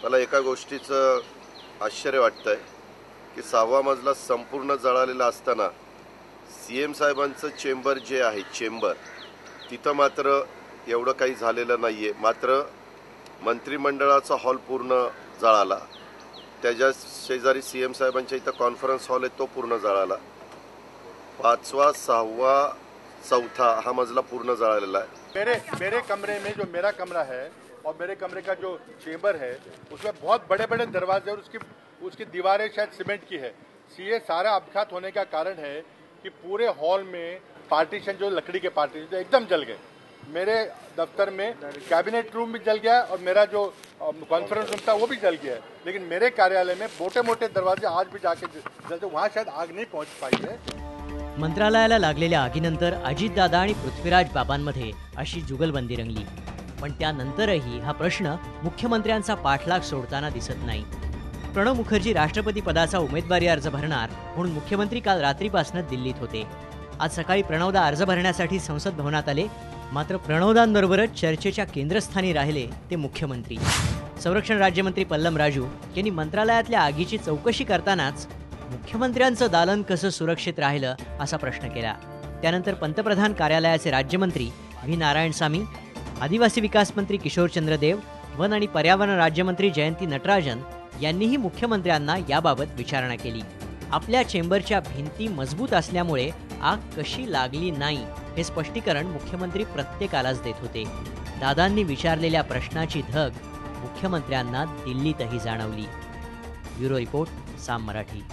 मला एका गोष्टीचं आश्चर्य वाटतंय की 6वा मजला संपूर्ण जळालेला असताना सीएम साहेबांचं चेंबर जे आहे चेंबर तिथं मात्र एवढं काही झालेलं नाहीये। मात्र मंत्रिमंडळाचा हॉल पूर्ण जळाला। त्याच्या शेजारी सीएम साहेबांच्या इथं कॉन्फरन्स हॉल आहे तो पूर्ण जळाला। 5वा 6वा 4था हा मजला पूर्ण जळालेला है। मेरे कमरे में जो मेरा कमरा है और मेरे कमरे का जो चेंबर है उसमें बहुत बड़े बड़े दरवाजे और उसकी दीवारें शायद सीमेंट की है। ये सारा अपघात होने का कारण है कि पूरे हॉल में पार्टीशन जो लकड़ी के पार्टीशन एकदम जल गए। मेरे दफ्तर में कैबिनेट रूम भी जल गया और मेरा जो कॉन्फ्रेंस रूम था वो भी जल गया है। लेकिन मेरे कार्यालय में मोटे मोटे दरवाजे आज भी जाके जलते, वहाँ शायद आग नहीं पहुँच पाई है। मंत्रालयाला लागलेल्या आगीनंतर अजितदादा आणि पृथ्वीराज बाबांमध्ये अशी जुगलबंदी रंगली। पण त्यानंतरही हा प्रश्न मुख्यमंत्र्यांचा पाठलाग सोडताना दिसत नाही। प्रणव मुखर्जी राष्ट्रपती पदाचा उमेदवारी अर्ज भरणार म्हणून मुख्यमंत्री काल रात्रीपासून दिल्लीत होते। आज सकाळी प्रणवदा अर्ज भरण्यासाठी संसद भवनात आले। मात्र प्रणवदांबरोबरच चर्चेच्या केंद्रस्थानी राहिले ते मुख्यमंत्री। संरक्षण राज्यमंत्री पल्लम राजू यांनी मंत्रालयातल्या आगीची चौकशी करतानाच मुख्यमंत्र्यांचं दालन कसं सुरक्षित राहिलं असा प्रश्न केला। त्यानंतर पंतप्रधान कार्यालयाचे राज्यमंत्री व्ही नारायणसामी, आदिवासी विकास मंत्री किशोरचंद्र देव, वन आणि पर्यावरण राज्यमंत्री जयंती नटराजन यांनीही मुख्यमंत्र्यांना याबाबत विचारणा केली। आपल्या चेंबरच्या भिंती मजबूत असल्यामुळे आग कशी लागली नाही हे स्पष्टीकरण मुख्यमंत्री प्रत्येकालाच देत होते। दादांनी विचारलेल्या प्रश्नाची धग मुख्यमंत्र्यांना दिल्लीतही जाणवली। Bureau report, Saam Marathi.